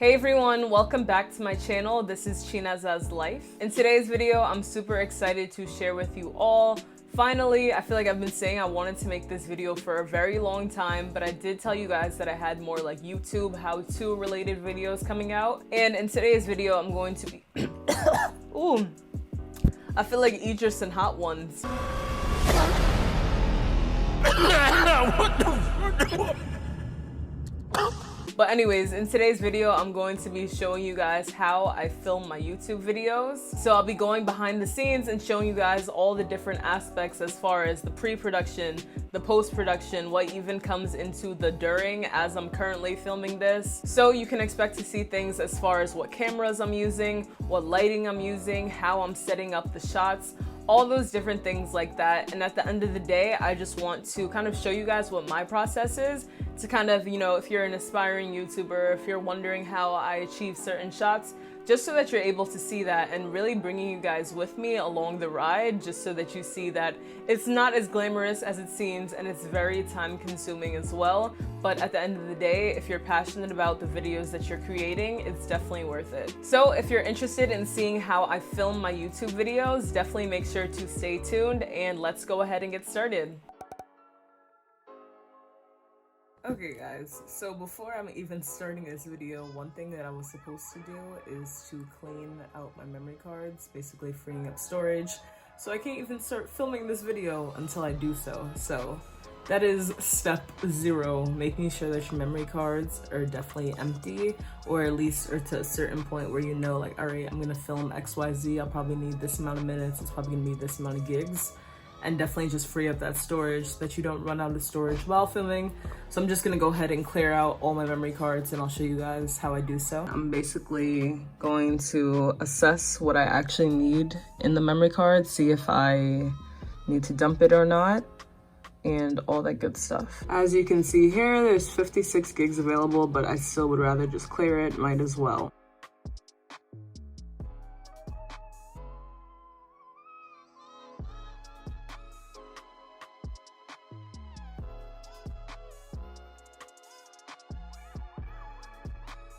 Hey everyone, welcome back to my channel. This is Chinezeslife. In today's video, I'm super excited to share with you all. Finally, I feel like I've been saying I wanted to make this video for a very long time, but I did tell you guys that I had more like YouTube how-to related videos coming out. And in today's video, I'm going to be... Ooh, I feel like Idris and Hot Ones. What the But anyways, in today's video, I'm going to be showing you guys how I film my YouTube videos. So I'll be going behind the scenes and showing you guys all the different aspects as far as the pre-production, the post-production, what even comes into the during as I'm currently filming this. So you can expect to see things as far as what cameras I'm using, what lighting I'm using, how I'm setting up the shots, all those different things like that. And at the end of the day, I just want to kind of show you guys what my process is to kind of, you know, if you're an aspiring YouTuber, if you're wondering how I achieve certain shots, just so that you're able to see that and really bringing you guys with me along the ride, just so that you see that it's not as glamorous as it seems and it's very time consuming as well. But at the end of the day, if you're passionate about the videos that you're creating, it's definitely worth it. So if you're interested in seeing how I film my YouTube videos, definitely make sure to stay tuned and let's go ahead and get started. Okay guys, so before I'm even starting this video, one thing that I was supposed to do is to clean out my memory cards, basically freeing up storage, so I can't even start filming this video until I do so. So that is step 0, making sure that your memory cards are definitely empty, or at least are to a certain point where you know, like, alright, I'm gonna film XYZ, I'll probably need this amount of minutes, it's probably gonna be this amount of gigs. And definitely just free up that storage so that you don't run out of storage while filming. So I'm just gonna go ahead and clear out all my memory cards and I'll show you guys how I do so. I'm basically going to assess what I actually need in the memory card, see if I need to dump it or not, and all that good stuff. As you can see here, there's 56 gigs available, but I still would rather just clear it, might as well.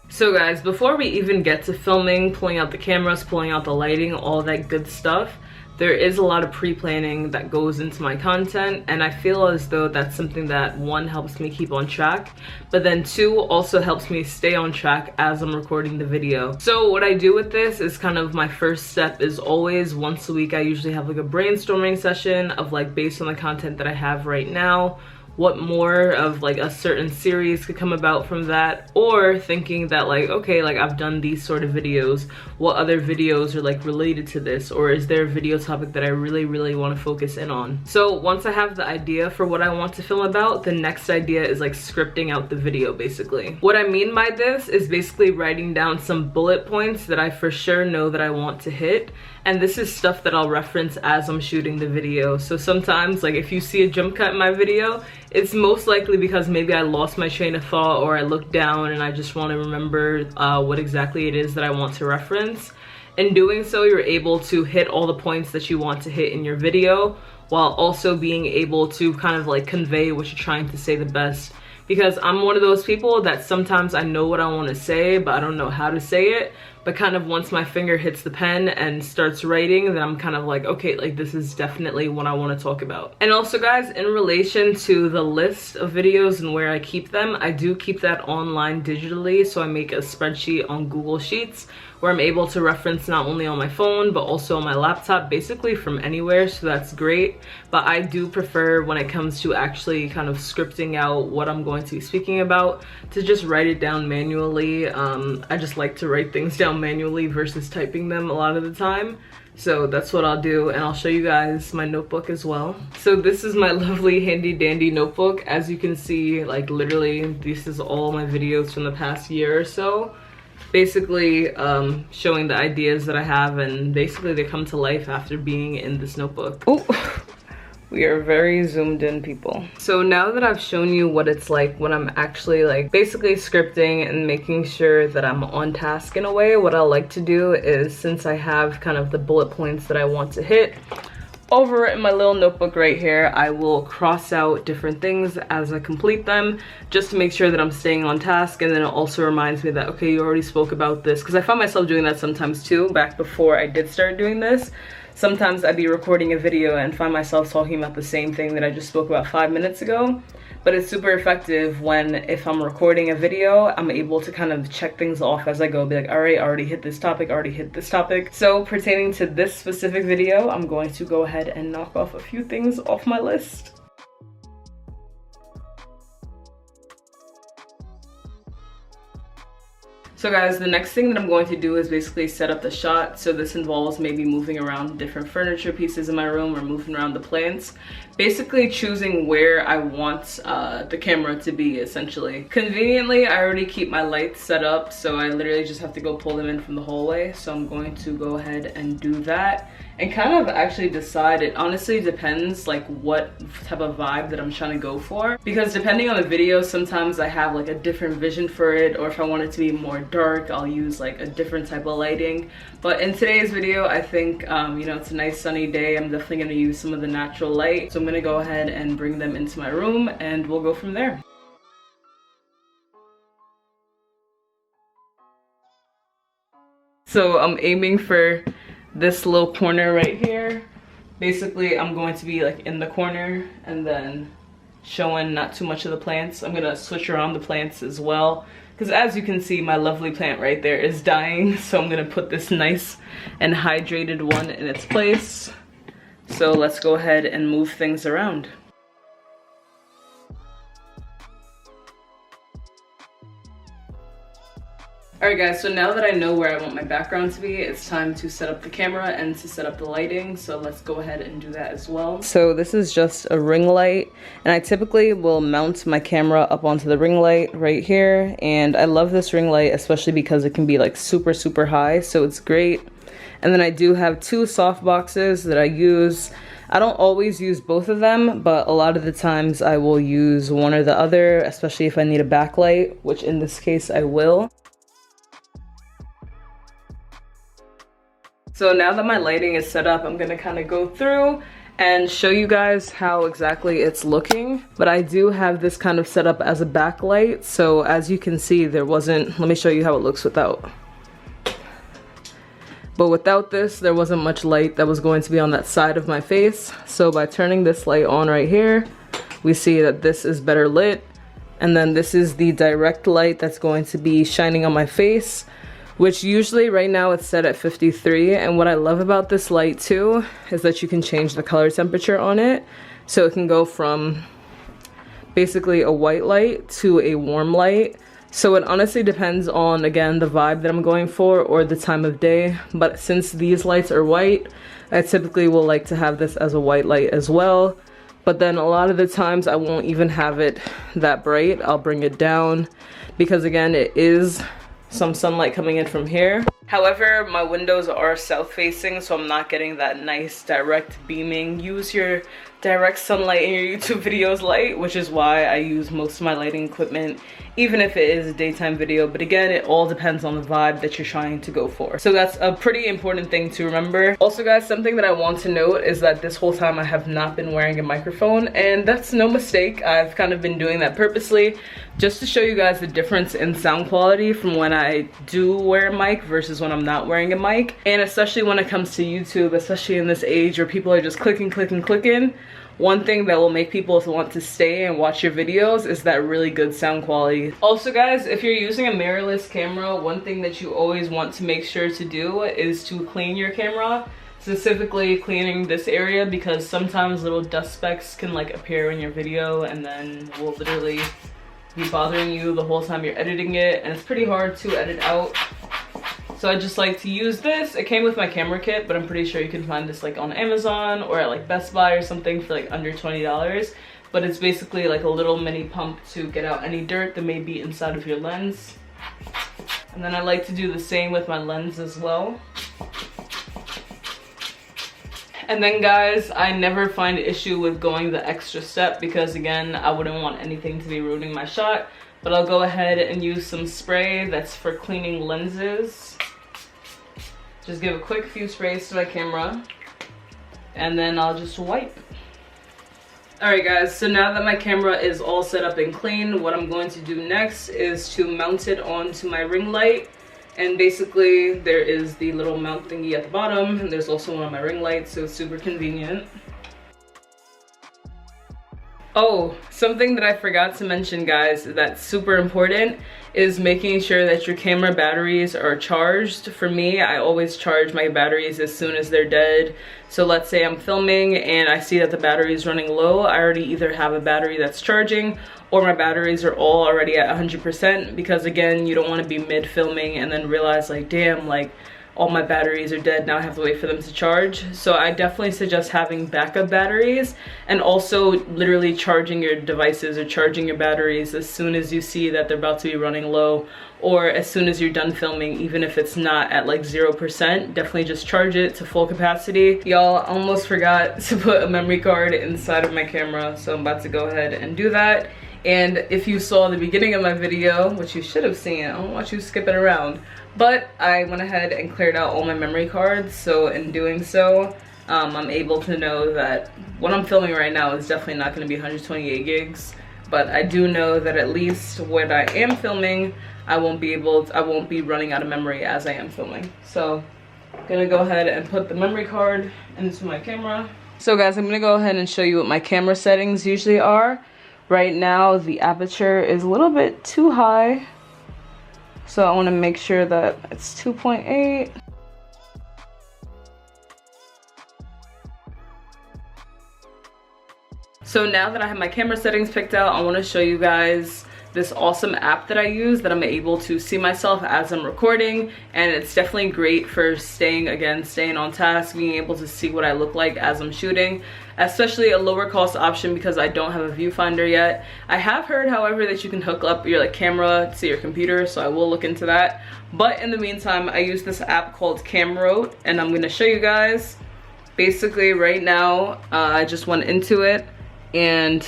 So guys, before we even get to filming, pulling out the cameras, pulling out the lighting, all that good stuff, there is a lot of pre-planning that goes into my content, and I feel as though that's something that, 1, helps me keep on track, but then 2, also helps me stay on track as I'm recording the video. So what I do with this is kind of my first step is always once a week I usually have like a brainstorming session of like, based on the content that I have right now, what more of like a certain series could come about from that, or thinking that like, okay, like I've done these sort of videos, what other videos are like related to this, or is there a video topic that I really want to focus in on. So once I have the idea for what I want to film about, the next idea is like scripting out the video basically. What I mean by this is basically writing down some bullet points that I for sure know that I want to hit, and this is stuff that I'll reference as I'm shooting the video. So sometimes, like if you see a jump cut in my video, it's most likely because maybe I lost my train of thought or I looked down and I just want to remember what exactly it is that I want to reference. In doing so, you're able to hit all the points that you want to hit in your video, while also being able to kind of like convey what you're trying to say the best. Because I'm one of those people that sometimes I know what I want to say, but I don't know how to say it. But kind of once my finger hits the pen and starts writing, then I'm kind of like, okay, like this is definitely what I want to talk about. And also guys, in relation to the list of videos and where I keep them, I do keep that online digitally. So I make a spreadsheet on Google Sheets where I'm able to reference not only on my phone, but also on my laptop, basically from anywhere, so that's great. But I do prefer, when it comes to actually kind of scripting out what I'm going to be speaking about, to just write it down manually. I just like to write things down manually versus typing them a lot of the time. So that's what I'll do, and I'll show you guys my notebook as well. So this is my lovely handy dandy notebook. As you can see, like literally this is all my videos from the past year or so. Basically showing the ideas that I have, and basically they come to life after being in this notebook. Oh, we are very zoomed in, people. So now that I've shown you what it's like when I'm actually like basically scripting and making sure that I'm on task in a way, what I like to do is, since I have kind of the bullet points that I want to hit, over in my little notebook right here, I will cross out different things as I complete them, just to make sure that I'm staying on task. And then it also reminds me that, okay, you already spoke about this, because I find myself doing that sometimes too. Back before I did start doing this, sometimes I'd be recording a video and find myself talking about the same thing that I just spoke about 5 minutes ago. But it's super effective when, if I'm recording a video, I'm able to kind of check things off as I go, be like, all right, I already hit this topic, already hit this topic. So pertaining to this specific video, I'm going to go ahead and knock off a few things off my list. So guys, the next thing that I'm going to do is basically set up the shot. So this involves maybe moving around different furniture pieces in my room or moving around the plants. Basically choosing where I want the camera to be, essentially. Conveniently, I already keep my lights set up, so I literally just have to go pull them in from the hallway. So I'm going to go ahead and do that and kind of actually decide. It honestly depends like what type of vibe that I'm trying to go for, because depending on the video, sometimes I have like a different vision for it, or if I want it to be more dark, I'll use like a different type of lighting. But in today's video, I think you know, it's a nice sunny day. I'm definitely going to use some of the natural light, so I'm going to go ahead and bring them into my room and we'll go from there. So I'm aiming for this little corner right here. Basically, I'm going to be like in the corner and then showing not too much of the plants. I'm gonna switch around the plants as well, because as you can see, my lovely plant right there is dying. So I'm gonna put this nice and hydrated one in its place. So let's go ahead and move things around. Alright guys, so now that I know where I want my background to be, it's time to set up the camera and to set up the lighting. So let's go ahead and do that as well. So this is just a ring light, and I typically will mount my camera up onto the ring light right here. And I love this ring light, especially because it can be like super high, so it's great. And then I do have two soft boxes that I use. I don't always use both of them, but a lot of the times I will use one or the other, especially if I need a backlight, which in this case I will. So now that my lighting is set up, I'm gonna kind of go through and show you guys how exactly it's looking. But I do have this kind of set up as a backlight. So as you can see, there wasn't, let me show you how it looks without. But without this, there wasn't much light that was going to be on that side of my face. So by turning this light on right here, we see that this is better lit. And then this is the direct light that's going to be shining on my face, which usually right now it's set at 53. And what I love about this light too is that you can change the color temperature on it. So it can go from basically a white light to a warm light. So it honestly depends on, again, the vibe that I'm going for or the time of day. But since these lights are white, I typically will like to have this as a white light as well. But then a lot of the times I won't even have it that bright. I'll bring it down because, again, it is some sunlight coming in from here. However, my windows are south facing, so I'm not getting that nice direct beaming, use your direct sunlight in your YouTube videos light, which is why I use most of my lighting equipment, even if it is a daytime video. But again, it all depends on the vibe that you're trying to go for. So that's a pretty important thing to remember. Also guys, something that I want to note is that this whole time I have not been wearing a microphone, and that's no mistake. I've kind of been doing that purposely just to show you guys the difference in sound quality from when I do wear a mic versus when I'm not wearing a mic. And especially when it comes to YouTube, especially in this age where people are just clicking, one thing that will make people want to stay and watch your videos is that really good sound quality. Also guys, if you're using a mirrorless camera, one thing that you always want to make sure to do is to clean your camera, specifically cleaning this area, because sometimes little dust specks can like appear in your video and then will literally be bothering you the whole time you're editing it, and it's pretty hard to edit out. So I just like to use this. It came with my camera kit, but I'm pretty sure you can find this like on Amazon or at like Best Buy or something for like under $20. But it's basically like a little mini pump to get out any dirt that may be inside of your lens. And then I like to do the same with my lens as well. And then guys, I never find issue with going the extra step because, again, I wouldn't want anything to be ruining my shot. But I'll go ahead and use some spray that's for cleaning lenses. Just give a quick few sprays to my camera. and then I'll just wipe. Alright guys, so now that my camera is all set up and clean, what I'm going to do next is to mount it onto my ring light. And basically there is the little mount thingy at the bottom, and there's also one on my ring light, so it's super convenient. Oh, something that I forgot to mention, guys, that's super important is making sure that your camera batteries are charged. For me, I always charge my batteries as soon as they're dead. So let's say I'm filming and I see that the battery is running low. I already either have a battery that's charging or my batteries are all already at 100%, because again, you don't want to be mid filming and then realize like, damn, like all my batteries are dead, now I have to wait for them to charge. So I definitely suggest having backup batteries, and also literally charging your devices or charging your batteries as soon as you see that they're about to be running low, or as soon as you're done filming, even if it's not at like 0%, definitely just charge it to full capacity. Y'all, I almost forgot to put a memory card inside of my camera, so I'm about to go ahead and do that. And if you saw the beginning of my video, which you should have seen, I don't want you skipping around, but I went ahead and cleared out all my memory cards, so in doing so, I'm able to know that what I'm filming right now is definitely not going to be 128 gigs, but I do know that at least what I am filming, I won't be running out of memory as I am filming. So I'm gonna go ahead and put the memory card into my camera. So guys, I'm gonna go ahead and show you what my camera settings usually are. Right now, the aperture is a little bit too high, so I want to make sure that it's 2.8. So now that I have my camera settings picked out, I want to show you guys this awesome app that I use that I'm able to see myself as I'm recording, and it's definitely great for staying on task, being able to see what I look like as I'm shooting, especially a lower cost option because I don't have a viewfinder yet. I have heard, however, that you can hook up your camera to your computer, so I will look into that. But in the meantime, I use this app called Camrote, and I'm going to show you guys. Basically right now, I just went into it and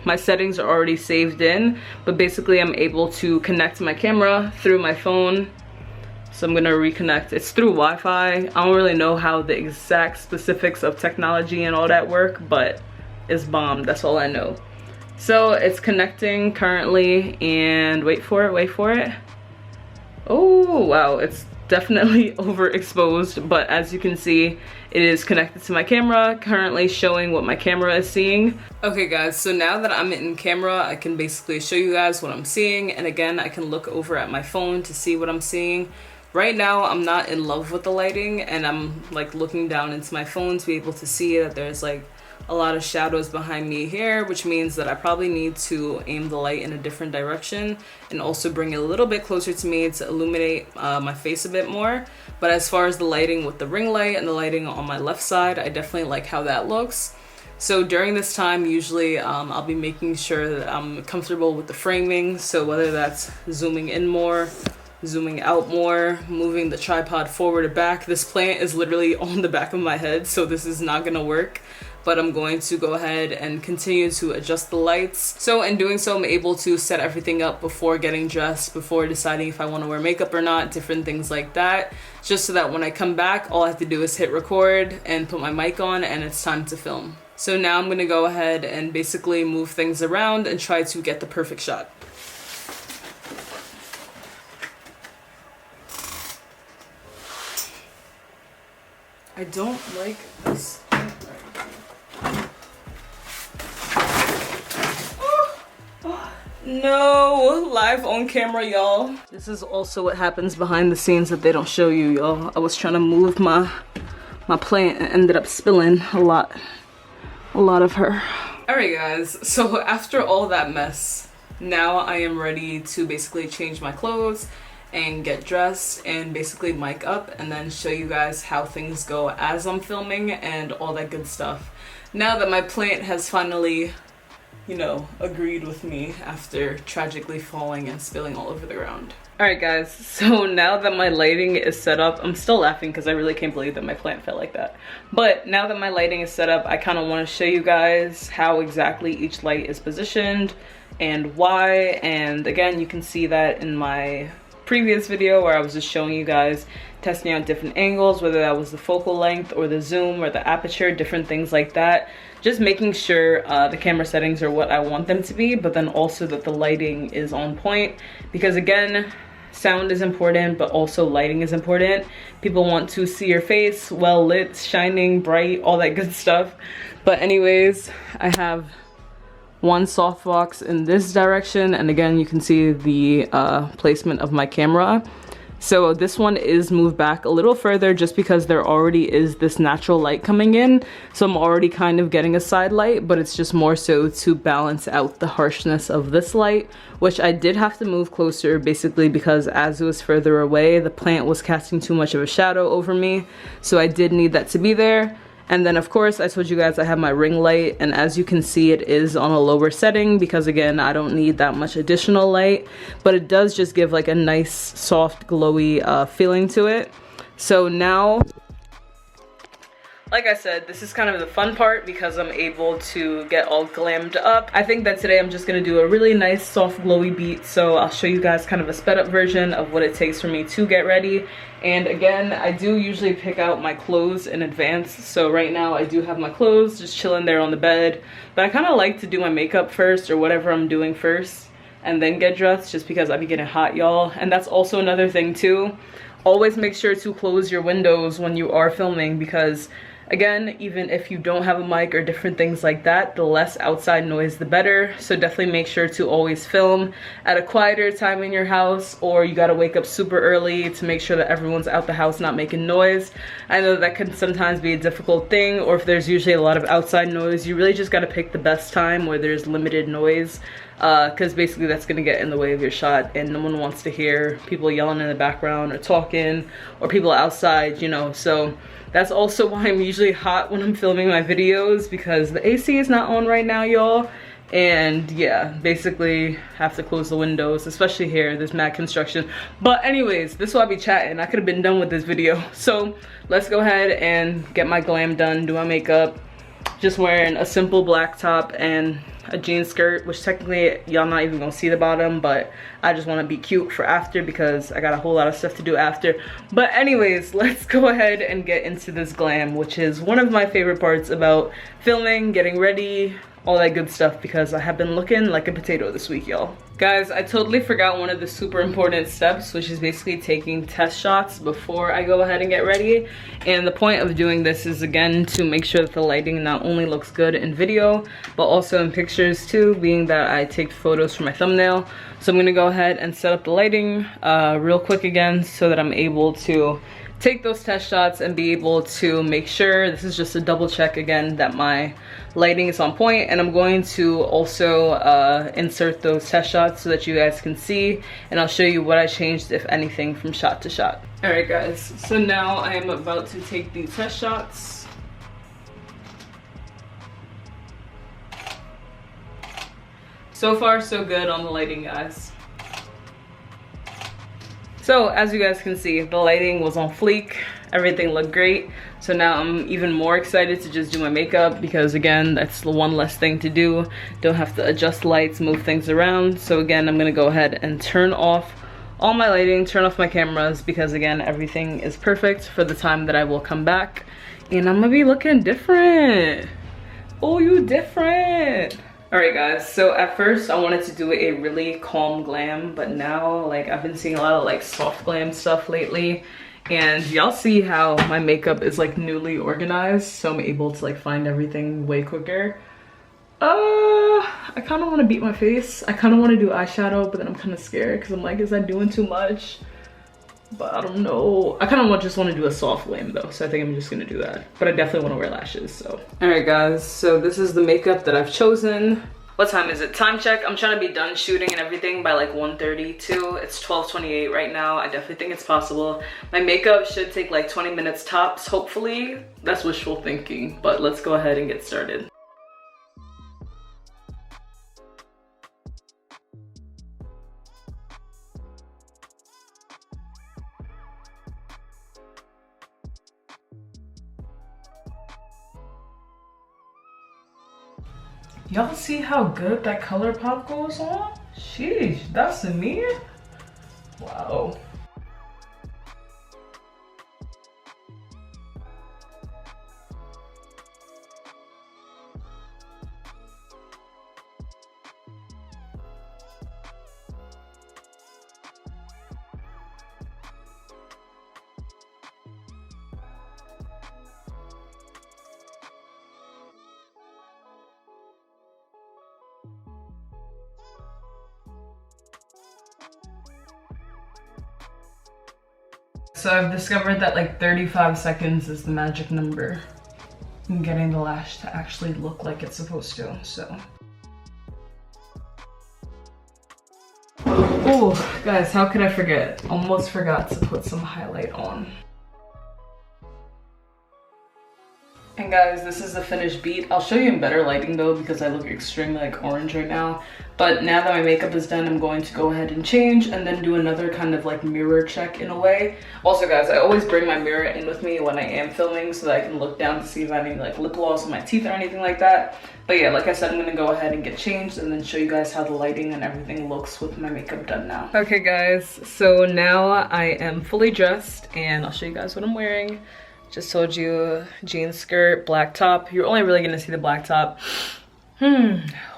my settings are already saved in, but basically I'm able to connect my camera through my phone. So I'm gonna reconnect. It's through Wi-Fi. I don't really know how the exact specifics of technology and all that work, but it's bomb, that's all I know. So it's connecting currently, and wait for it. Oh wow, it's definitely overexposed, but as you can see, it is connected to my camera, currently showing what my camera is seeing. Okay guys, so now that I'm in camera, I can basically show you guys what I'm seeing, and again, I can look over at my phone to see what I'm seeing. Right now, I'm not in love with the lighting, and I'm like looking down into my phone to be able to see that there's like a lot of shadows behind me here, which means that I probably need to aim the light in a different direction and also bring it a little bit closer to me to illuminate my face a bit more. But as far as the lighting with the ring light and the lighting on my left side, I definitely like how that looks. So during this time, usually I'll be making sure that I'm comfortable with the framing. So whether that's zooming in more, zooming out more, moving the tripod forward or back. This plant is literally on the back of my head, so this is not gonna work. But I'm going to go ahead and continue to adjust the lights. So in doing so, I'm able to set everything up before getting dressed, before deciding if I want to wear makeup or not, different things like that. Just so that when I come back, all I have to do is hit record and put my mic on and it's time to film. So now I'm gonna go ahead and basically move things around and try to get the perfect shot. I don't like this. No, live on camera, y'all. This is also what happens behind the scenes that they don't show you, y'all. I was trying to move my plant and ended up spilling a lot of her. Alright guys, so after all that mess, now I am ready to basically change my clothes and get dressed and basically mic up and then show you guys how things go as I'm filming and all that good stuff. Now that my plant has finally, you know, agreed with me after tragically falling and spilling all over the ground. Alright guys, so now that my lighting is set up, I'm still laughing because I really can't believe that my plant fell like that. But now that my lighting is set up, I kind of want to show you guys how exactly each light is positioned and why. And again, you can see that in my previous video where I was just showing you guys testing out different angles, whether that was the focal length or the zoom or the aperture, different things like that. Just making sure the camera settings are what I want them to be, but then also that the lighting is on point, because again, sound is important, but also lighting is important. People want to see your face well lit, shining, bright, all that good stuff. But anyways, I have one softbox in this direction, and again you can see the placement of my camera. So this one is moved back a little further just because there already is this natural light coming in, so I'm already kind of getting a side light, but it's just more so to balance out the harshness of this light, which I did have to move closer basically because as it was further away, the plant was casting too much of a shadow over me, so I did need that to be there. And then of course I told you guys I have my ring light, and as you can see it is on a lower setting because again I don't need that much additional light, but it does just give like a nice soft glowy feeling to it. So now, like I said, this is kind of the fun part because I'm able to get all glammed up. I think that today I'm just gonna do a really nice soft glowy beat, so I'll show you guys kind of a sped up version of what it takes for me to get ready. And again, I do usually pick out my clothes in advance, so right now I do have my clothes just chilling there on the bed, but I kind of like to do my makeup first or whatever I'm doing first and then get dressed just because I be getting hot, y'all. And that's also another thing too. Always make sure to close your windows when you are filming because again, even if you don't have a mic or different things like that, the less outside noise the better. So definitely make sure to always film at a quieter time in your house, or you gotta wake up super early to make sure that everyone's out the house not making noise. I know that can sometimes be a difficult thing, or if there's usually a lot of outside noise, you really just gotta pick the best time where there's limited noise, because basically that's gonna get in the way of your shot, and no one wants to hear people yelling in the background or talking or people outside, you know. So that's also why I'm usually hot when I'm filming my videos, because the AC is not on right now, y'all. And yeah, basically have to close the windows, especially here, there's mad construction. But anyways, this is why I be chatting. I could have been done with this video. So let's go ahead and get my glam done, do my makeup. Just wearing a simple black top and a jean skirt, which technically y'all not even gonna see the bottom, but I just want to be cute for after because I got a whole lot of stuff to do after. But anyways, let's go ahead and get into this glam, which is one of my favorite parts about filming, getting ready, all that good stuff, because I have been looking like a potato this week, y'all. Guys, I totally forgot one of the super important steps, which is basically taking test shots before I go ahead and get ready. And the point of doing this is, again, to make sure that the lighting not only looks good in video, but also in pictures too, being that I take photos for my thumbnail. So I'm gonna go ahead and set up the lighting real quick again so that I'm able to take those test shots and be able to make sure, this is just a double check again, that my lighting is on point. And I'm going to also insert those test shots so that you guys can see, and I'll show you what I changed, if anything, from shot to shot. All right guys, so now I am about to take the test shots. So far so good on the lighting, guys. So as you guys can see, the lighting was on fleek, everything looked great. So now I'm even more excited to just do my makeup, because again, that's the one less thing to do. Don't have to adjust lights, move things around. So again, I'm gonna go ahead and turn off all my lighting, turn off my cameras, because again, everything is perfect for the time that I will come back. And I'm gonna be looking different. Oh, you different. Alright guys, so at first I wanted to do a really calm glam, but now like I've been seeing a lot of like soft glam stuff lately, and y'all see how my makeup is like newly organized, so I'm able to like find everything way quicker. I kind of want to beat my face. I kind of want to do eyeshadow, but then I'm kind of scared because I'm like, is that doing too much? But I don't know. I kind of just want to do a soft glam though, so I think I'm just gonna do that. But I definitely want to wear lashes, so. Alright guys, so this is the makeup that I've chosen. What time is it? Time check. I'm trying to be done shooting and everything by like 1:32. It's 12:28 right now. I definitely think it's possible. My makeup should take like 20 minutes tops, hopefully. That's wishful thinking, but let's go ahead and get started. Y'all see how good that color pop goes on? Sheesh, that's me? Wow. so I've discovered that like 35 seconds is the magic number in getting the lash to actually look like it's supposed to, so. Oh, guys, how could I forget? Almost forgot to put some highlight on. And guys, this is the finished beat. I'll show you in better lighting though, because I look extremely like orange right now. But now that my makeup is done, I'm going to go ahead and change and then do another kind of like mirror check in a way. Also guys, I always bring my mirror in with me when I am filming so that I can look down to see if I have any like lip gloss on my teeth or anything like that. But yeah, like I said, I'm gonna go ahead and get changed and then show you guys how the lighting and everything looks with my makeup done now. Okay guys, so now I am fully dressed and I'll show you guys what I'm wearing. Just told you, jean skirt, black top. You're only really gonna see the black top.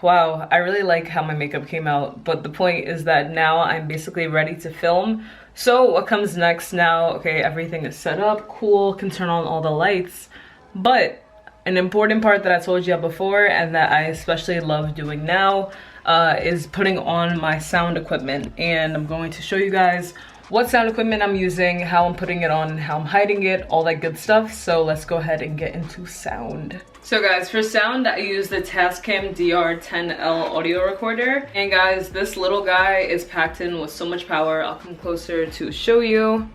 Wow, I really like how my makeup came out, but the point is that now I'm basically ready to film. So what comes next now? Okay, everything is set up, cool, can turn on all the lights, but an important part that I told you before and that I especially love doing now is putting on my sound equipment, and I'm going to show you guys what sound equipment I'm using, how I'm putting it on, how I'm hiding it, all that good stuff. So let's go ahead and get into sound. So guys, for sound, I use the Tascam DR10L audio recorder. And guys, this little guy is packed in with so much power. I'll come closer to show you.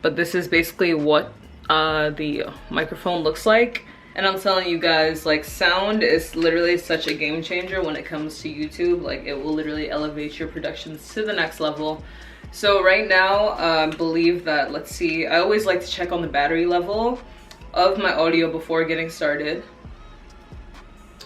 But this is basically what the microphone looks like. And I'm telling you guys, like, sound is literally such a game changer when it comes to YouTube. Like, it will literally elevate your productions to the next level. So right now, I believe that, let's see, I always like to check on the battery level of my audio before getting started.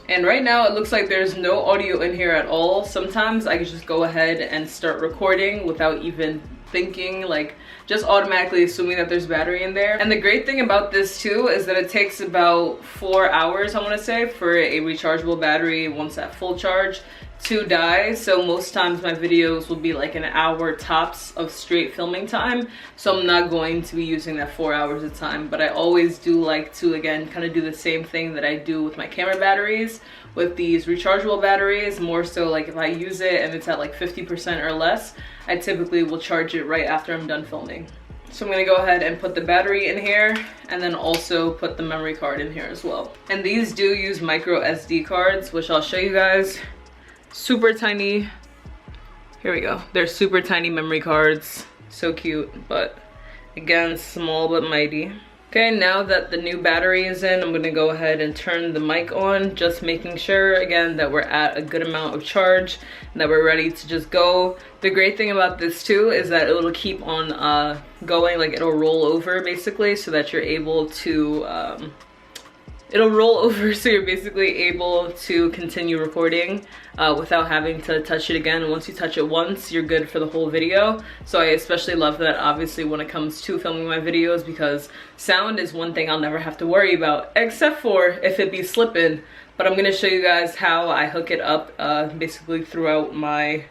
And right now it looks like there's no audio in here at all. Sometimes I can just go ahead and start recording without even thinking, like just automatically assuming that there's battery in there. And the great thing about this too is that it takes about 4 hours, I want to say, for a rechargeable battery once at full charge to die. So most times my videos will be like an hour tops of straight filming time, so I'm not going to be using that 4 hours of time. But I always do like to, again, kind of do the same thing that I do with my camera batteries with these rechargeable batteries. More so, like if I use it and it's at like 50% or less, I typically will charge it right after I'm done filming. So I'm gonna go ahead and put the battery in here and then also put the memory card in here as well. And these do use micro SD cards, which I'll show you guys. Super tiny, here we go, they're super tiny memory cards, so cute, but again, small but mighty. Okay, now that the new battery is in, I'm gonna go ahead and turn the mic on, just making sure again that we're at a good amount of charge and that we're ready to just go. The great thing about this too is that it'll keep on going, like it'll roll over basically, so that you're able to it'll roll over, so you're basically able to continue recording without having to touch it again. Once you touch it once, you're good for the whole video. So I especially love that, obviously, when it comes to filming my videos, because sound is one thing I'll never have to worry about, except for if it be slipping. But I'm gonna show you guys how I hook it up basically throughout my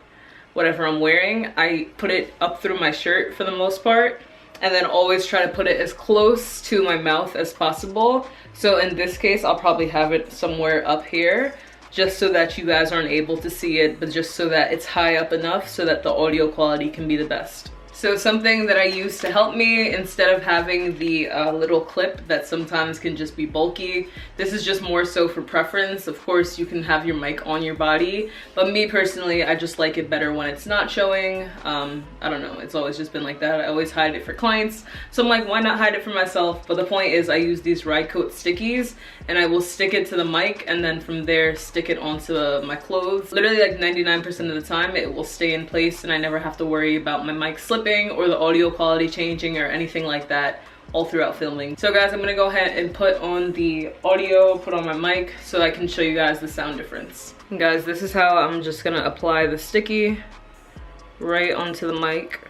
whatever I'm wearing. I put it up through my shirt for the most part, and then always try to put it as close to my mouth as possible. So in this case, I'll probably have it somewhere up here, just so that you guys aren't able to see it, but just so that it's high up enough so that the audio quality can be the best. So something that I use to help me, instead of having the little clip that sometimes can just be bulky, this is just more so for preference. Of course, you can have your mic on your body, but me personally, I just like it better when it's not showing. I don't know, it's always just been like that. I always hide it for clients, so I'm like, why not hide it for myself? But the point is, I use these Ride Coat stickies, and I will stick it to the mic, and then from there, stick it onto my clothes. Literally like 99% of the time, it will stay in place, and I never have to worry about my mic slipping or the audio quality changing or anything like that all throughout filming. So guys, I'm gonna go ahead and put on the audio, put on my mic, so I can show you guys the sound difference. And guys, this is how I'm just gonna apply the sticky right onto the mic.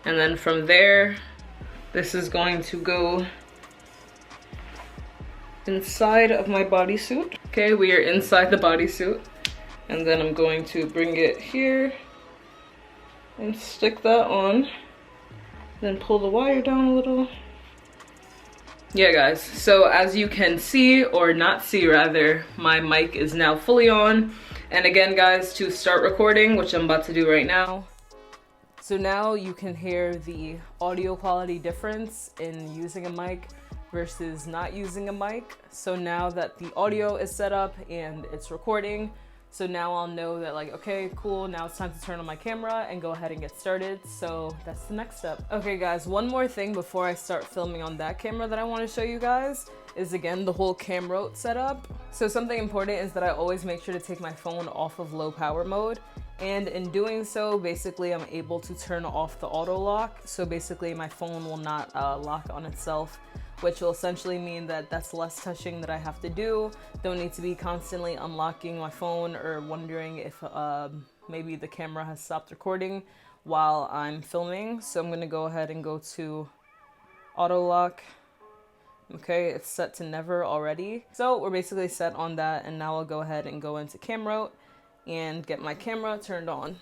And then from there, this is going to go inside of my bodysuit. Okay, we are inside the bodysuit. And then I'm going to bring it here and stick that on, then pull the wire down a little. Yeah guys, so as you can see, or not see rather, my mic is now fully on. And again guys, to start recording, which I'm about to do right now, So now you can hear the audio quality difference in using a mic versus not using a mic. So now that the audio is set up and it's recording, so now I'll know that like, okay, cool, now it's time to turn on my camera and go ahead and get started. So that's the next step. Okay guys, one more thing before I start filming on that camera that I want to show you guys is again the whole cam rote setup. So something important is that I always make sure to take my phone off of low power mode. And in doing so, basically I'm able to turn off the auto lock. So basically my phone will not lock on itself, which will essentially mean that that's less touching that I have to do. Don't need to be constantly unlocking my phone or wondering if maybe the camera has stopped recording while I'm filming. So I'm gonna go ahead and go to auto lock. Okay, it's set to never already. So we're basically set on that, and now I'll go ahead and go into cam route and get my camera turned on.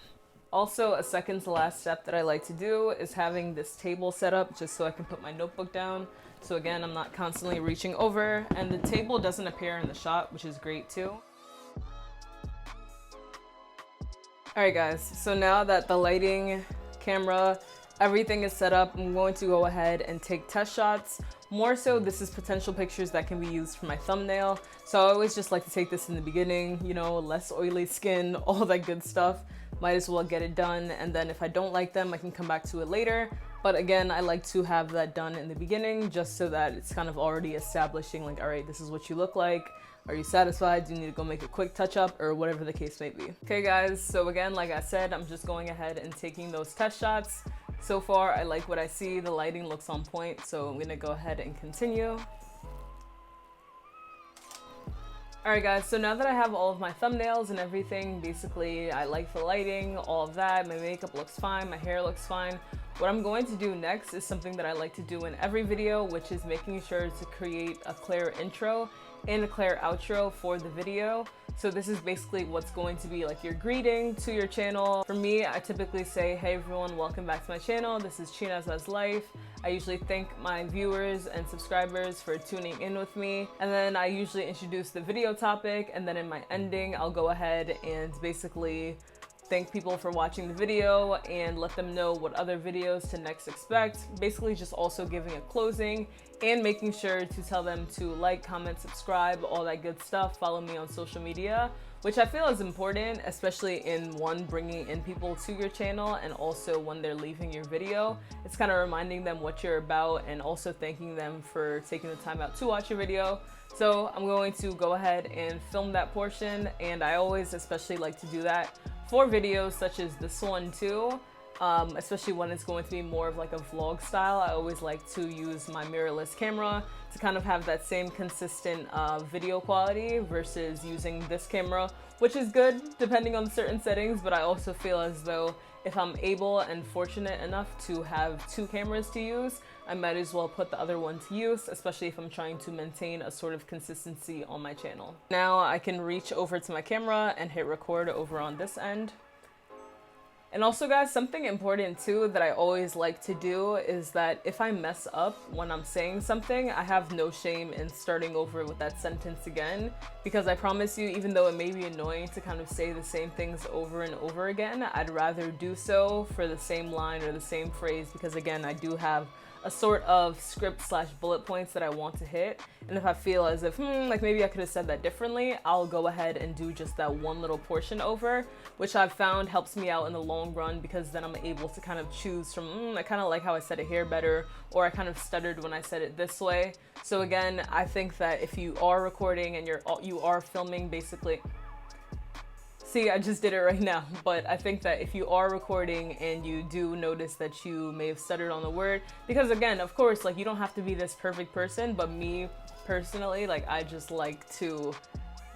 Also, a second to last step that I like to do is having this table set up just so I can put my notebook down. So again, I'm not constantly reaching over, and the table doesn't appear in the shot, which is great too. All right guys, so now that the lighting, camera, everything is set up, I'm going to go ahead and take test shots. More so, this is potential pictures that can be used for my thumbnail. So I always just like to take this in the beginning, you know, less oily skin, all that good stuff. Might as well get it done, and then if I don't like them, I can come back to it later. But again, I like to have that done in the beginning just so that it's kind of already establishing like, all right, this is what you look like. Are you satisfied? Do you need to go make a quick touch up, or whatever the case may be? Okay guys, so again, like I said, I'm just going ahead and taking those test shots. So far, I like what I see. The lighting looks on point, so I'm gonna go ahead and continue. Alright guys, so now that I have all of my thumbnails and everything, basically I like the lighting, all of that, my makeup looks fine, my hair looks fine. What I'm going to do next is something that I like to do in every video, which is making sure to create a clear intro and a clear outro for the video. So this is basically what's going to be like your greeting to your channel. For me, I typically say, hey everyone, welcome back to my channel. This is chinezeslife. I usually thank my viewers and subscribers for tuning in with me. And then I usually introduce the video topic, and then in my ending, I'll go ahead and basically thank people for watching the video and let them know what other videos to next expect. Basically just also giving a closing and making sure to tell them to like, comment, subscribe, all that good stuff. Follow me on social media, which I feel is important, especially in one, bringing in people to your channel, and also when they're leaving your video. It's kind of reminding them what you're about and also thanking them for taking the time out to watch your video. So I'm going to go ahead and film that portion, and I always especially like to do that for videos such as this one too, especially when it's going to be more of like a vlog style. I always like to use my mirrorless camera to kind of have that same consistent video quality versus using this camera, which is good depending on certain settings, but I also feel as though if I'm able and fortunate enough to have two cameras to use, I might as well put the other one to use, especially if I'm trying to maintain a sort of consistency on my channel. Now I can reach over to my camera and hit record over on this end. And also guys, something important too that I always like to do is that if I mess up when I'm saying something, I have no shame in starting over with that sentence again, because I promise you, even though it may be annoying to kind of say the same things over and over again, I'd rather do so for the same line or the same phrase, because again, I do have a sort of script slash bullet points that I want to hit. And if I feel as if, like maybe I could have said that differently, I'll go ahead and do just that one little portion over, which I've found helps me out in the long run, because then I'm able to kind of choose from, I kind of like how I said it here better, or I kind of stuttered when I said it this way. So again, I think that if you are recording and you are filming basically, see, I just did it right now, but I think that if you are recording and you do notice that you may have stuttered on the word, because again, of course, like you don't have to be this perfect person, but me personally, like I just like to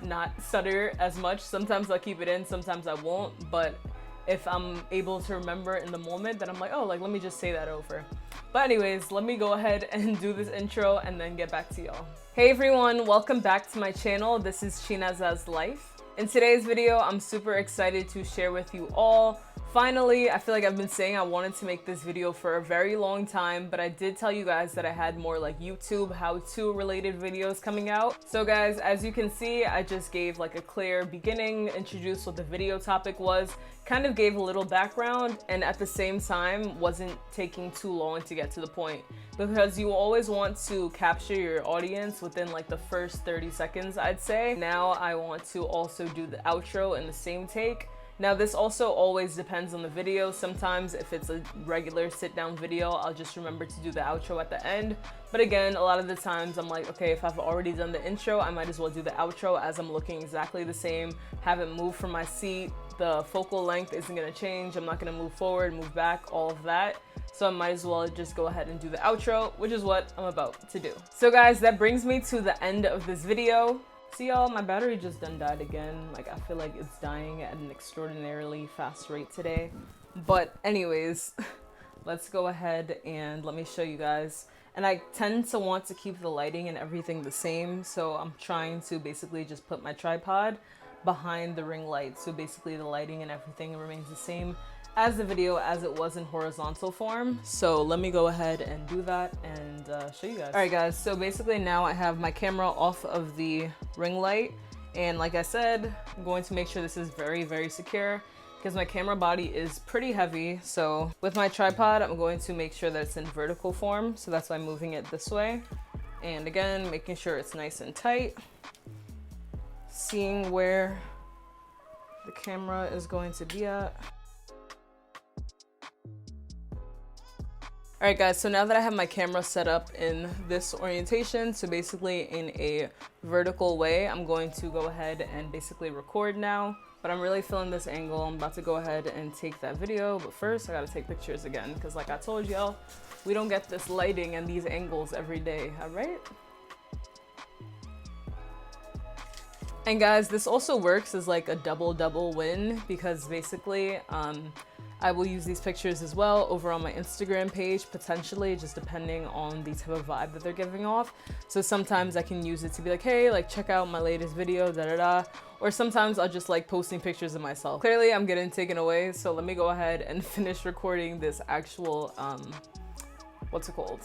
not stutter as much. Sometimes I'll keep it in, sometimes I won't, but if I'm able to remember in the moment, then I'm like, oh, like let me just say that over. But anyways, let me go ahead and do this intro and then get back to y'all. Hey everyone, welcome back to my channel. This is chinezeslife. In today's video, I'm super excited to share with you all Finally, I feel like I've been saying I wanted to make this video for a very long time, but I did tell you guys that I had more like YouTube how-to related videos coming out. So guys, as you can see, I just gave like a clear beginning, introduced what the video topic was, kind of gave a little background, and at the same time wasn't taking too long to get to the point, because you always want to capture your audience within like the first 30 seconds, I'd say. Now I want to also do the outro in the same take. Now this also always depends on the video. Sometimes if it's a regular sit down video, I'll just remember to do the outro at the end. But again, a lot of the times I'm like, okay, if I've already done the intro, I might as well do the outro as I'm looking exactly the same, haven't moved from my seat, the focal length isn't gonna change, I'm not gonna move forward, move back, all of that. So I might as well just go ahead and do the outro, which is what I'm about to do. So guys, that brings me to the end of this video. See y'all, my battery just done died again. Like, I feel like it's dying at an extraordinarily fast rate today. But anyways, let's go ahead and let me show you guys. And I tend to want to keep the lighting and everything the same, so I'm trying to basically just put my tripod behind the ring light. So basically the lighting and everything remains the same as the video as it was in horizontal form. So let me go ahead and do that and show you guys. All right guys, so basically now I have my camera off of the ring light, and like I said, I'm going to make sure this is very, very secure because my camera body is pretty heavy. So with my tripod, I'm going to make sure that it's in vertical form, so that's why I'm moving it this way. And again, making sure it's nice and tight, seeing where the camera is going to be at. Alright guys, so now that I have my camera set up in this orientation, so basically in a vertical way, I'm going to go ahead and basically record now. But I'm really feeling this angle. I'm about to go ahead and take that video, but first I gotta take pictures again, because like I told y'all, we don't get this lighting and these angles every day, alright? And guys, this also works as like a double win, because basically, I will use these pictures as well over on my Instagram page, potentially, just depending on the type of vibe that they're giving off. So sometimes I can use it to be like, hey, like check out my latest video, da da da. Or sometimes I'll just like posting pictures of myself. Clearly I'm getting taken away, so let me go ahead and finish recording this actual, what's it called?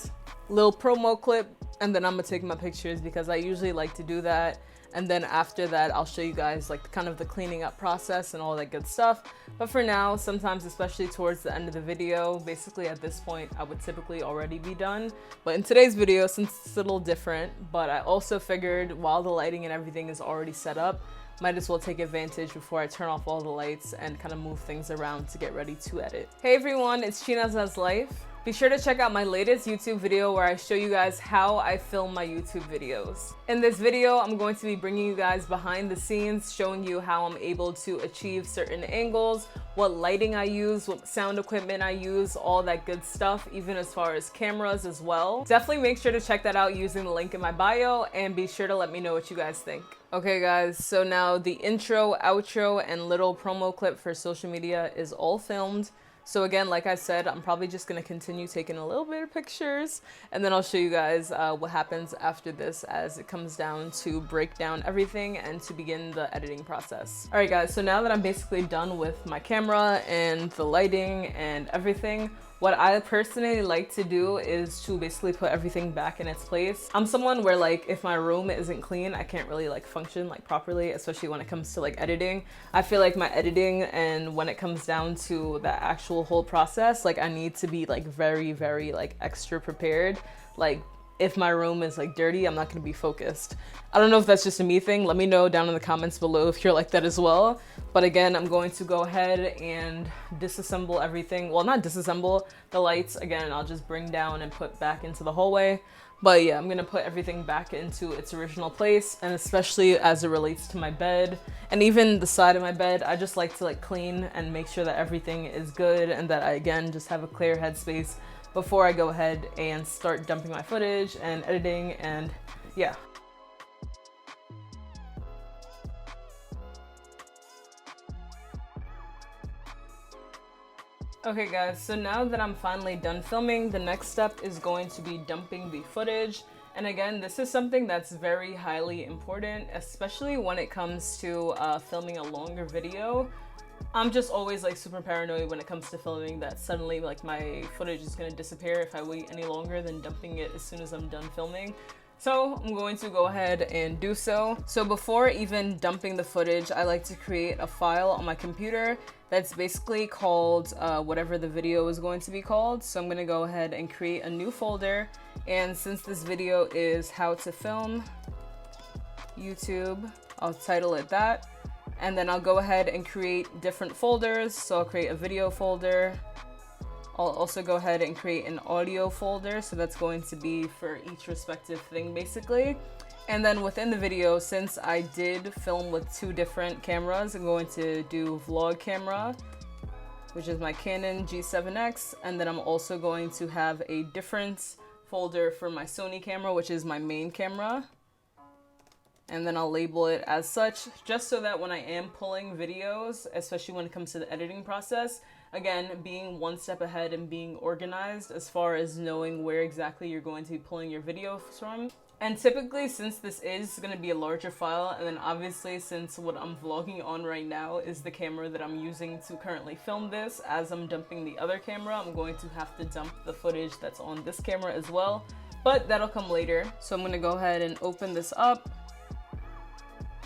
Little promo clip, and then I'm gonna take my pictures because I usually like to do that. And then after that, I'll show you guys like kind of the cleaning up process and all that good stuff. But for now, sometimes, especially towards the end of the video, basically at this point, I would typically already be done. But in today's video, since it's a little different, but I also figured while the lighting and everything is already set up, might as well take advantage before I turn off all the lights and kind of move things around to get ready to edit. Hey everyone, it's chinezeslife. Be sure to check out my latest YouTube video where I show you guys how I film my YouTube videos. In this video, I'm going to be bringing you guys behind the scenes, showing you how I'm able to achieve certain angles, what lighting I use, what sound equipment I use, all that good stuff, even as far as cameras as well. Definitely make sure to check that out using the link in my bio, and be sure to let me know what you guys think. Okay guys, so now the intro, outro, and little promo clip for social media is all filmed. So again, like I said, I'm probably just gonna continue taking a little bit of pictures, and then I'll show you guys what happens after this as it comes down to break down everything and to begin the editing process. All right guys, so now that I'm basically done with my camera and the lighting and everything, what I personally like to do is to basically put everything back in its place. I'm someone where like if my room isn't clean, I can't really like function like properly, especially when it comes to like editing. I feel like my editing, and when it comes down to the actual whole process, like I need to be like very, very like extra prepared. Like if my room is like dirty, I'm not gonna be focused. I don't know if that's just a me thing. Let me know down in the comments below if you're like that as well. But again, I'm going to go ahead and disassemble everything. Well, not disassemble the lights. Again, I'll just bring down and put back into the hallway. But yeah, I'm gonna put everything back into its original place, and especially as it relates to my bed and even the side of my bed, I just like to like clean and make sure that everything is good and that I again just have a clear headspace before I go ahead and start dumping my footage and editing, and yeah. Okay guys, so now that I'm finally done filming, the next step is going to be dumping the footage. And again, this is something that's very highly important, especially when it comes to filming a longer video. I'm just always like super paranoid when it comes to filming that suddenly like my footage is gonna disappear if I wait any longer than dumping it as soon as I'm done filming. So I'm going to go ahead and do so. So before even dumping the footage, I like to create a file on my computer that's basically called whatever the video is going to be called. So I'm gonna go ahead and create a new folder. And since this video is how to film YouTube, I'll title it that. And then I'll go ahead and create different folders. So I'll create a video folder. I'll also go ahead and create an audio folder. So that's going to be for each respective thing basically. And then within the video, since I did film with 2 different cameras, I'm going to do vlog camera, which is my Canon G7X. And then I'm also going to have a different folder for my Sony camera, which is my main camera. And then I'll label it as such, just so that when I am pulling videos, especially when it comes to the editing process, again, being one step ahead and being organized as far as knowing where exactly you're going to be pulling your videos from. And typically, since this is going to be a larger file, and then obviously since what I'm vlogging on right now is the camera that I'm using to currently film this, as I'm dumping the other camera, I'm going to have to dump the footage that's on this camera as well, but that'll come later. So I'm going to go ahead and open this up.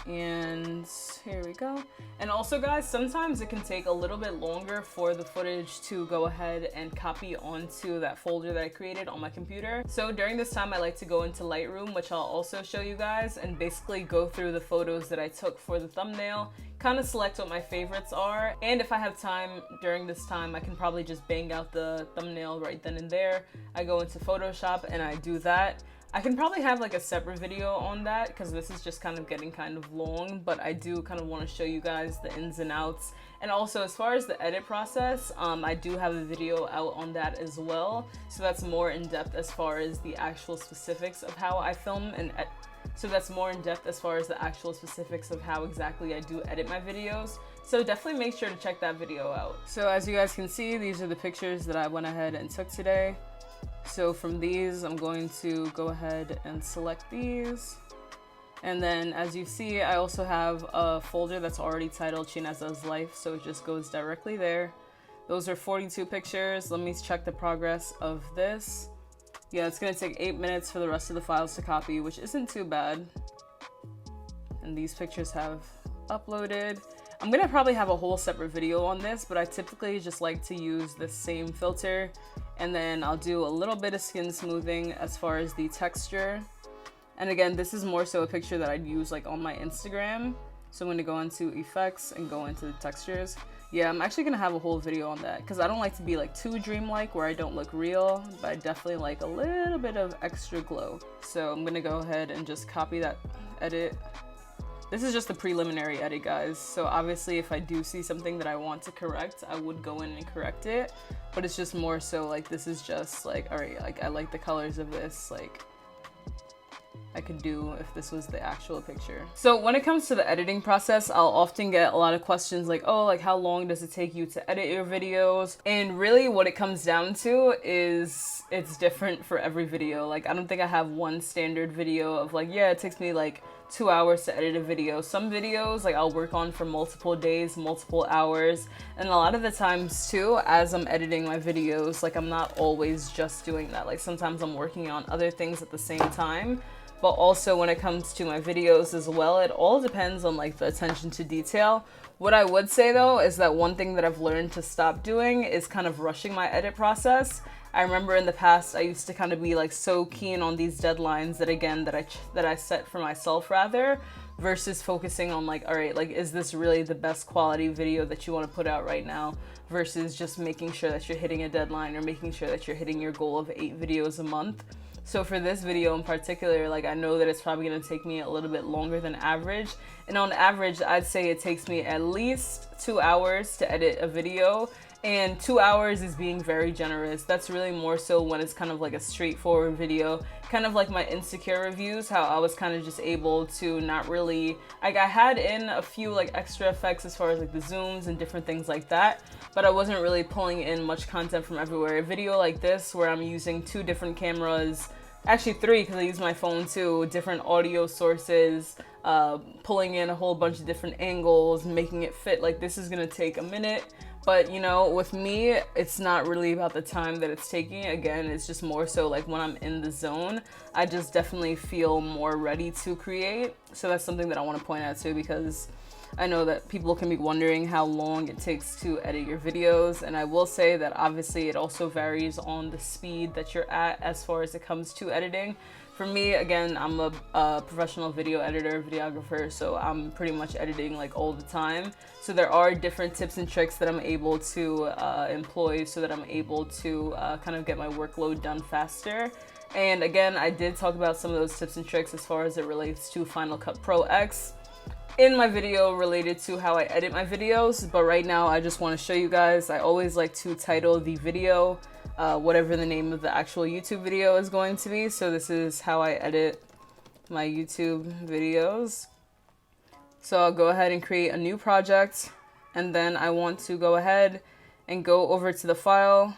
And here we go. And also guys, sometimes it can take a little bit longer for the footage to go ahead and copy onto that folder that I created on my computer. So during this time, I like to go into Lightroom, which I'll also show you guys, and basically go through the photos that I took for the thumbnail, kind of select what my favorites are. And if I have time during this time, I can probably just bang out the thumbnail right then and there. I go into Photoshop and I do that. I can probably have like a separate video on that because this is just kind of getting kind of long, but I do kind of want to show you guys the ins and outs. And also as far as the edit process, I do have a video out on that as well. So that's more in depth as far as the actual specifics of how I film and so that's more in depth as far as the actual specifics of how exactly I do edit my videos. So definitely make sure to check that video out. So as you guys can see, these are the pictures that I went ahead and took today. So from these, I'm going to go ahead and select these. And then as you see, I also have a folder that's already titled Chinezeslife, so it just goes directly there. Those are 42 pictures. Let me check the progress of this. Yeah, it's gonna take 8 minutes for the rest of the files to copy, which isn't too bad. And these pictures have uploaded. I'm gonna probably have a whole separate video on this, but I typically just like to use the same filter. And then I'll do a little bit of skin smoothing as far as the texture. And again, this is more so a picture that I'd use like on my Instagram. So I'm gonna go into effects and go into the textures. Yeah, I'm actually gonna have a whole video on that because I don't like to be like too dreamlike where I don't look real, but I definitely like a little bit of extra glow. So I'm gonna go ahead and just copy that edit. This is just a preliminary edit, guys. So obviously if I do see something that I want to correct, I would go in and correct it. But it's just more so like, this is just like, all right, like I like the colors of this, like I could do if this was the actual picture. So when it comes to the editing process, I'll often get a lot of questions like, oh, like how long does it take you to edit your videos? And really what it comes down to is it's different for every video. Like I don't think I have one standard video of like, yeah, it takes me like 2 hours to edit a video. Some videos like I'll work on for multiple days, multiple hours, and a lot of the times too, as I'm editing my videos, like I'm not always just doing that. Like sometimes I'm working on other things at the same time. But also when it comes to my videos as well, it all depends on like the attention to detail. What I would say though is that one thing that I've learned to stop doing is kind of rushing my edit process. I remember in the past I used to kind of be like so keen on these deadlines that again that I set for myself rather, versus focusing on like, all right, like is this really the best quality video that you want to put out right now, versus just making sure that you're hitting a deadline or making sure that you're hitting your goal of 8 videos a month. So for this video in particular, like I know that it's probably going to take me a little bit longer than average. And on average, I'd say it takes me at least 2 hours to edit a video. And 2 hours is being very generous. That's really more so when it's kind of like a straightforward video, kind of like my Insecure reviews, how I was kind of just able to not really, like I had in a few like extra effects as far as like the zooms and different things like that, but I wasn't really pulling in much content from everywhere. A video like this where I'm using 2 different cameras, Actually 3, because I use my phone too, different audio sources, pulling in a whole bunch of different angles, making it fit. Like, this is gonna take a minute, but you know, with me, it's not really about the time that it's taking. Again, it's just more so like when I'm in the zone, I just definitely feel more ready to create. So that's something that I want to point out too, because I know that people can be wondering how long it takes to edit your videos, and I will say that obviously it also varies on the speed that you're at as far as it comes to editing. For me, again, I'm a professional video editor, videographer, so I'm pretty much editing like all the time. So there are different tips and tricks that I'm able to employ so that I'm able to kind of get my workload done faster. And again, I did talk about some of those tips and tricks as far as it relates to Final Cut Pro X in my video related to how I edit my videos, but right now I just want to show you guys. I always like to title the video whatever the name of the actual YouTube video is going to be. So this is how I edit my YouTube videos. So I'll go ahead and create a new project, and then I want to go ahead and go over to the file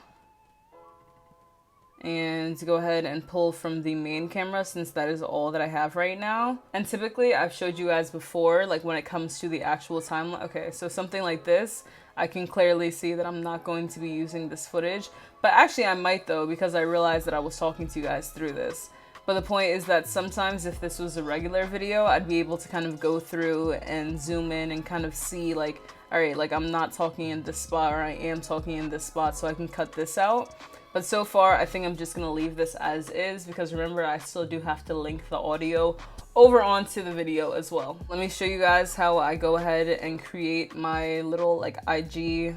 and go ahead and pull from the main camera, since that is all that I have right now. And typically I've showed you guys before, like when it comes to the actual timeline. Okay, so something like this, I can clearly see that I'm not going to be using this footage, but actually I might though, because I realized that I was talking to you guys through this. But the point is that sometimes if this was a regular video, I'd be able to kind of go through and zoom in and kind of see like, all right, like I'm not talking in this spot, or I am talking in this spot, so I can cut this out. But so far, I think I'm just gonna leave this as is, because remember, I still do have to link the audio over onto the video as well. Let me show you guys how I go ahead and create my little like IG/social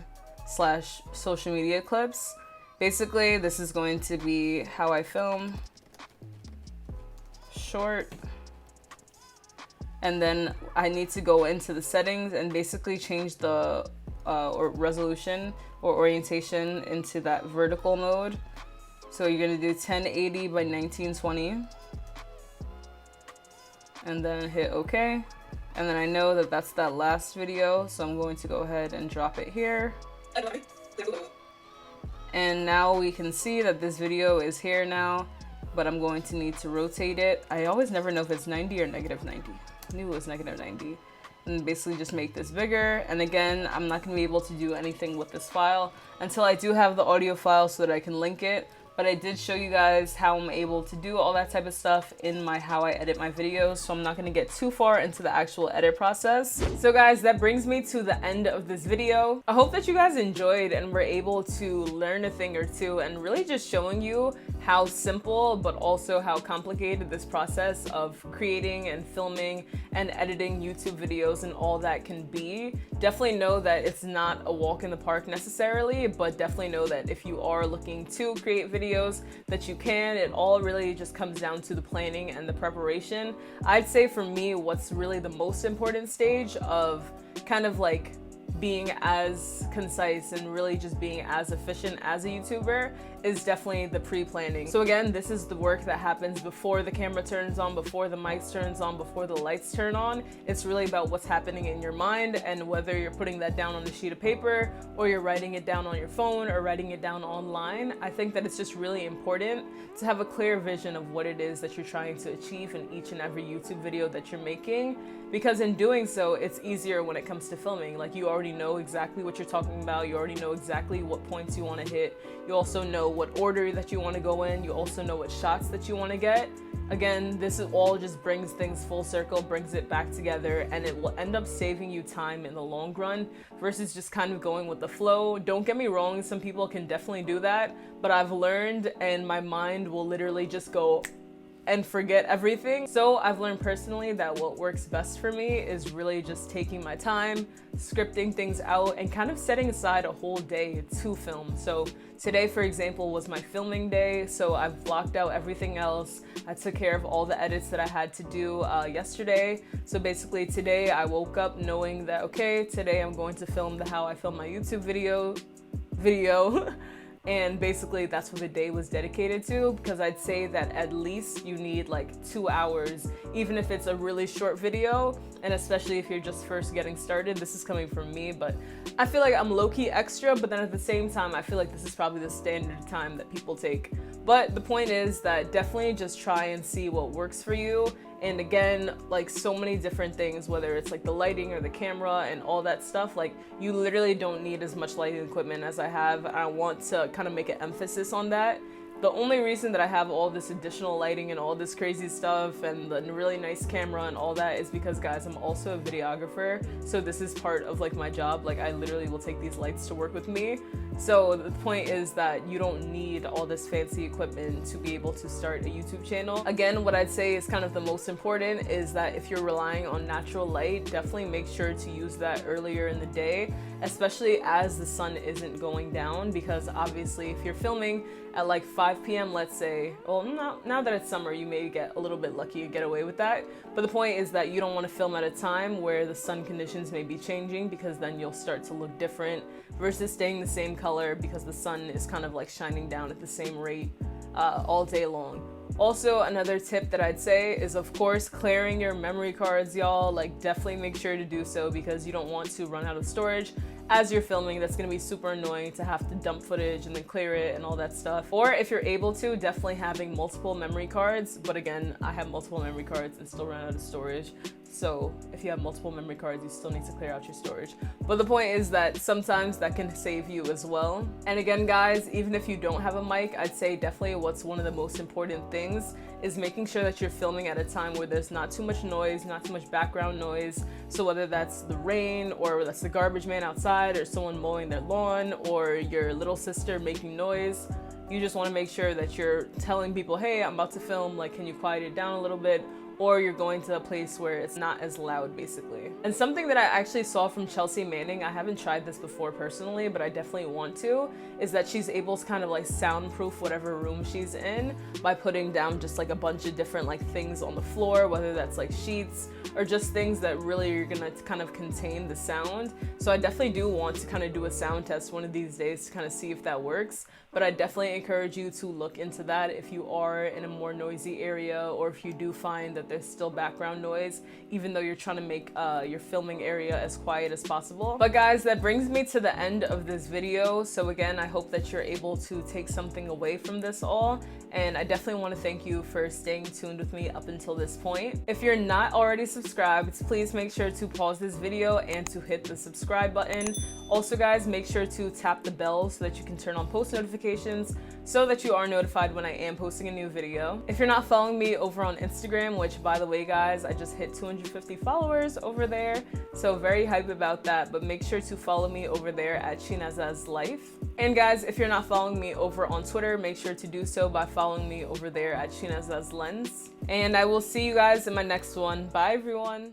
media clips. Basically, this is going to be how I film. Short. And then I need to go into the settings and basically change the or resolution or orientation into that vertical mode. So you're gonna do 1080 by 1920 and then hit OK. And then I know that that's that last video, so I'm going to go ahead and drop it here. And now we can see that this video is here now, but I'm going to need to rotate it. I always never know if it's 90 or negative 90. I knew it was negative 90. And basically just make this bigger. And again, I'm not gonna be able to do anything with this file until I do have the audio file so that I can link it. But I did show you guys how I'm able to do all that type of stuff in my how I edit my videos, so I'm not gonna get too far into the actual edit process. So guys, that brings me to the end of this video. I hope that you guys enjoyed and were able to learn a thing or two, and really just showing you how simple but also how complicated this process of creating and filming and editing YouTube videos and all that can be. Definitely know that it's not a walk in the park necessarily, but definitely know that if you are looking to create videos that you can. It all really just comes down to the planning and the preparation. I'd say for me, what's really the most important stage of kind of like being as concise and really just being as efficient as a YouTuber is definitely the pre-planning. So again, this is the work that happens before the camera turns on, before the mics turns on, before the lights turn on. It's really about what's happening in your mind, and whether you're putting that down on a sheet of paper or you're writing it down on your phone or writing it down online. I think that it's just really important to have a clear vision of what it is that you're trying to achieve in each and every YouTube video that you're making, because in doing so, it's easier when it comes to filming. Like, you already know exactly what you're talking about. You already know exactly what points you want to hit. You also know what order that you want to go in. You also know what shots that you want to get. Again, this is all just brings things full circle, brings it back together, and it will end up saving you time in the long run versus just kind of going with the flow. Don't get me wrong, some people can definitely do that, but I've learned, and my mind will literally just go and forget everything. So I've learned personally that what works best for me is really just taking my time, scripting things out, and kind of setting aside a whole day to film. So today, for example, was my filming day, so I've blocked out everything else. I took care of all the edits that I had to do yesterday. So basically today I woke up knowing that, okay, today I'm going to film the how I film my YouTube video. And basically that's what the day was dedicated to, because I'd say that at least you need like 2 hours, even if it's a really short video, and especially if you're just first getting started. This is coming from me, but I feel like I'm low-key extra, but then at the same time, I feel like this is probably the standard time that people take But the point is that definitely just try and see what works for you. And again, like so many different things, whether it's like the lighting or the camera and all that stuff, like you literally don't need as much lighting equipment as I have. I want to kind of make an emphasis on that. The only reason that I have all this additional lighting and all this crazy stuff and the really nice camera and all that is because, guys, I'm also a videographer. So this is part of like my job. Like I literally will take these lights to work with me. So the point is that you don't need all this fancy equipment to be able to start a YouTube channel. Again, what I'd say is kind of the most important is that if you're relying on natural light, definitely make sure to use that earlier in the day, especially as the sun isn't going down, because obviously if you're filming at like 5 p.m. let's say, well, now that it's summer, you may get a little bit lucky to get away with that. But the point is that you don't want to film at a time where the sun conditions may be changing, because then you'll start to look different versus staying the same color because the sun is kind of like shining down at the same rate all day long. Also, another tip that I'd say is, of course, clearing your memory cards, y'all. Like, definitely make sure to do so, because you don't want to run out of storage as you're filming. That's gonna be super annoying to have to dump footage and then clear it and all that stuff. Or if you're able to, definitely having multiple memory cards. But again, I have multiple memory cards and still run out of storage. So if you have multiple memory cards, you still need to clear out your storage. But the point is that sometimes that can save you as well. And again, guys, even if you don't have a mic, I'd say definitely what's one of the most important things is making sure that you're filming at a time where there's not too much noise, not too much background noise. So whether that's the rain, or that's the garbage man outside, or someone mowing their lawn, or your little sister making noise, you just want to make sure that you're telling people, hey, I'm about to film, like, can you quiet it down a little bit? Or you're going to a place where it's not as loud, basically. And something that I actually saw from Chelsea Manning, I haven't tried this before personally, but I definitely want to, is that she's able to kind of like soundproof whatever room she's in by putting down just like a bunch of different like things on the floor, whether that's like sheets or just things that really are gonna kind of contain the sound. So I definitely do want to kind of do a sound test one of these days to kind of see if that works. But I definitely encourage you to look into that if you are in a more noisy area, or if you do find that there's still background noise, even though you're trying to make your filming area as quiet as possible. But guys, that brings me to the end of this video. So again, I hope that you're able to take something away from this all. And I definitely want to thank you for staying tuned with me up until this point. If you're not already subscribed, please make sure to pause this video and to hit the subscribe button. Also, guys, make sure to tap the bell so that you can turn on post notifications so that you are notified when I am posting a new video. If you're not following me over on Instagram, which by the way, guys, I just hit 250 followers over there, so very hype about that, but make sure to follow me over there at chinezeslife. And guys, if you're not following me over on Twitter, make sure to do so by following me over there at chinezesLens. And I will see you guys in my next one. Bye, everyone.